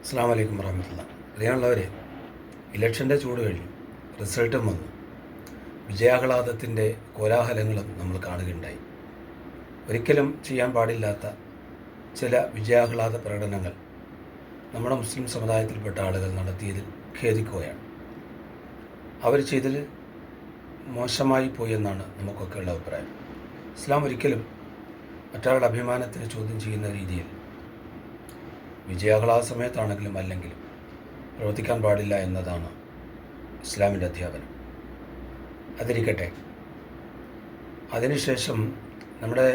അസ്സാം വലൈക്കും വറഹമത്തുള്ള. അറിയാനുള്ളവരെ, ഇലക്ഷൻ്റെ ചൂട് കഴിഞ്ഞു, റിസൾട്ടും വന്നു. വിജയാഹ്ലാദത്തിൻ്റെ കോലാഹലങ്ങളും നമ്മൾ കാണുകയുണ്ടായി. ഒരിക്കലും ചെയ്യാൻ പാടില്ലാത്ത ചില വിജയാഹ്ലാദ പ്രകടനങ്ങൾ നമ്മുടെ മുസ്ലിം സമുദായത്തിൽപ്പെട്ട ആളുകൾ നടത്തിയതിൽ ഖേദിക്കുകയാണ്. അവർ ചെയ്തതിൽ മോശമായി പോയി എന്നാണ് നമുക്കൊക്കെയുള്ള അഭിപ്രായം. ഇസ്ലാം ഒരിക്കലും മറ്റൊരാളുടെ അഭിമാനത്തിന് ചോദ്യം ചെയ്യുന്ന രീതിയിൽ വിജയാഹ്ലാദ സമയത്താണെങ്കിലും അല്ലെങ്കിലും പ്രവർത്തിക്കാൻ പാടില്ല എന്നതാണ് ഇസ്ലാമിൻ്റെ അധ്യാപനം. അതിരിക്കട്ടെ, അതിനുശേഷം നമ്മുടെ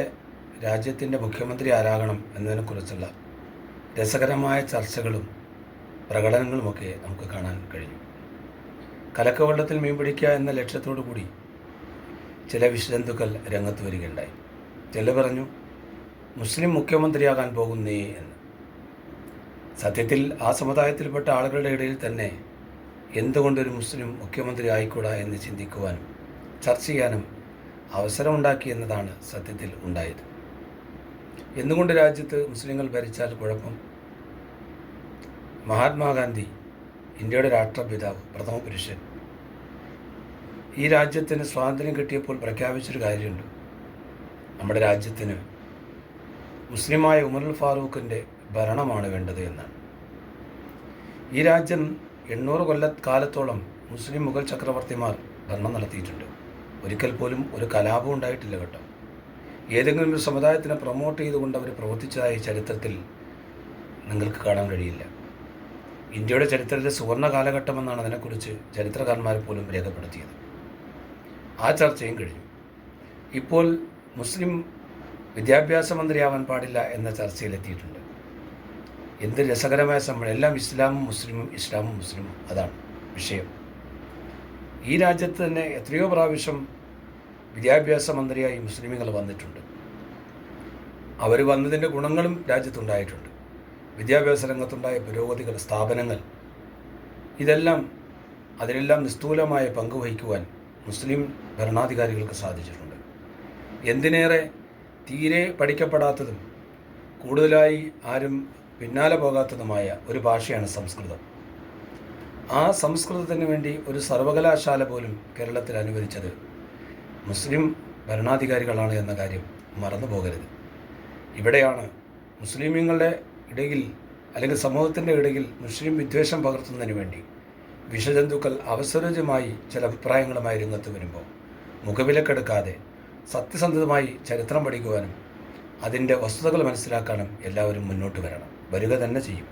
രാജ്യത്തിൻ്റെ മുഖ്യമന്ത്രി ആരാകണം എന്നതിനെക്കുറിച്ചുള്ള രസകരമായ ചർച്ചകളും പ്രകടനങ്ങളുമൊക്കെ നമുക്ക് കാണാൻ കഴിഞ്ഞു. കലക്കവെള്ളത്തിൽ മീൻ പിടിക്കുക എന്ന ലക്ഷ്യത്തോടു കൂടി ചില വിഷജന്തുക്കൾ രംഗത്ത് വരികയുണ്ടായി. ചിലർ പറഞ്ഞു, മുസ്ലിം മുഖ്യമന്ത്രിയാകാൻ പോകുന്നേ എന്ന്. സത്യത്തിൽ ആ സമുദായത്തിൽപ്പെട്ട ആളുകളുടെ ഇടയിൽ തന്നെ എന്തുകൊണ്ടൊരു മുസ്ലിം മുഖ്യമന്ത്രി ആയിക്കൂടാ എന്ന് ചിന്തിക്കുവാനും ചർച്ച ചെയ്യാനും അവസരമുണ്ടാക്കി എന്നതാണ് സത്യത്തിൽ ഉണ്ടായത്. എന്തുകൊണ്ട് രാജ്യത്ത് മുസ്ലിങ്ങൾ ഭരിച്ചാൽ കുഴപ്പം? മഹാത്മാഗാന്ധി, ഇന്ത്യയുടെ രാഷ്ട്രപിതാവ്, പ്രഥമ പുരുഷൻ, ഈ രാജ്യത്തിന് സ്വാതന്ത്ര്യം കിട്ടിയപ്പോൾ പ്രഖ്യാപിച്ചൊരു കാര്യമുണ്ട്. നമ്മുടെ രാജ്യത്തിന് മുസ്ലിമായ ഉമറുൽ ഫാറൂഖിൻ്റെ ഭരണമാണ് വേണ്ടത് എന്നാണ്. ഈ രാജ്യം 800 കാലത്തോളം മുസ്ലിം മുഗൾ ചക്രവർത്തിമാർ ഭരണം നടത്തിയിട്ടുണ്ട്. ഒരിക്കൽ പോലും ഒരു കലാപം ഉണ്ടായിട്ടില്ല കേട്ടോ. ഏതെങ്കിലും ഒരു സമുദായത്തിനെ പ്രൊമോട്ട് ചെയ്തുകൊണ്ട് അവർ പ്രവർത്തിച്ചതായി ചരിത്രത്തിൽ നിങ്ങൾക്ക് കാണാൻ കഴിയില്ല. ഇന്ത്യയുടെ ചരിത്രത്തിലെ സുവർണ്ണ കാലഘട്ടമെന്നാണ് അതിനെക്കുറിച്ച് ചരിത്രകാരന്മാർ പോലും രേഖപ്പെടുത്തിയത്. ആ ചർച്ചയും കഴിഞ്ഞു. ഇപ്പോൾ മുസ്ലിം വിദ്യാഭ്യാസ മന്ത്രിയാവാൻ പാടില്ല എന്ന ചർച്ചയിലെത്തിയിട്ടുണ്ട്. എന്ത് രസകരമായ സംഭവം! എല്ലാം ഇസ്ലാമും മുസ്ലിമും, ഇസ്ലാമും മുസ്ലിമും, അതാണ് വിഷയം. ഈ രാജ്യത്ത് തന്നെ എത്രയോ പ്രാവശ്യം വിദ്യാഭ്യാസ മന്ത്രിയായി മുസ്ലിമുകൾ വന്നിട്ടുണ്ട്. അവർ വന്നതിൻ്റെ ഗുണങ്ങളും രാജ്യത്തുണ്ടായിട്ടുണ്ട്. വിദ്യാഭ്യാസ രംഗത്തുണ്ടായ പുരോഗതികൾ, സ്ഥാപനങ്ങൾ, അതിനെല്ലാം നിസ്തൂലമായ പങ്ക് വഹിക്കുവാൻ മുസ്ലിം ഭരണാധികാരികൾക്ക് സാധിച്ചിട്ടുണ്ട്. എന്തിനേറെ, തീരെ പഠിക്കപ്പെടാത്തതും കൂടുതലായി ആരും പിന്നാലെ പോകാത്തതുമായ ഒരു ഭാഷയാണ് സംസ്കൃതം. ആ സംസ്കൃതത്തിന് വേണ്ടി ഒരു സർവകലാശാല പോലും കേരളത്തിൽ അനുവദിച്ചത് മുസ്ലിം ഭരണാധികാരികളാണ് എന്ന കാര്യം മറന്നു പോകരുത്. ഇവിടെയാണ് മുസ്ലിമീങ്ങളുടെ ഇടയിൽ, അല്ലെങ്കിൽ സമൂഹത്തിൻ്റെ ഇടയിൽ മുസ്ലിം വിദ്വേഷം പകർത്തുന്നതിന് വേണ്ടി വിഷജന്തുക്കൾ അവസരോചിതമായി ചില അഭിപ്രായങ്ങളുമായി രംഗത്ത് വരുമ്പോൾ മുഖവിലക്കെടുക്കാതെ സത്യസന്ധമായി ചരിത്രം പഠിക്കുവാനും അതിൻ്റെ വസ്തുതകൾ മനസ്സിലാക്കാനും എല്ലാവരും മുന്നോട്ട് വരണം. വരിക തന്നെ ചെയ്യും.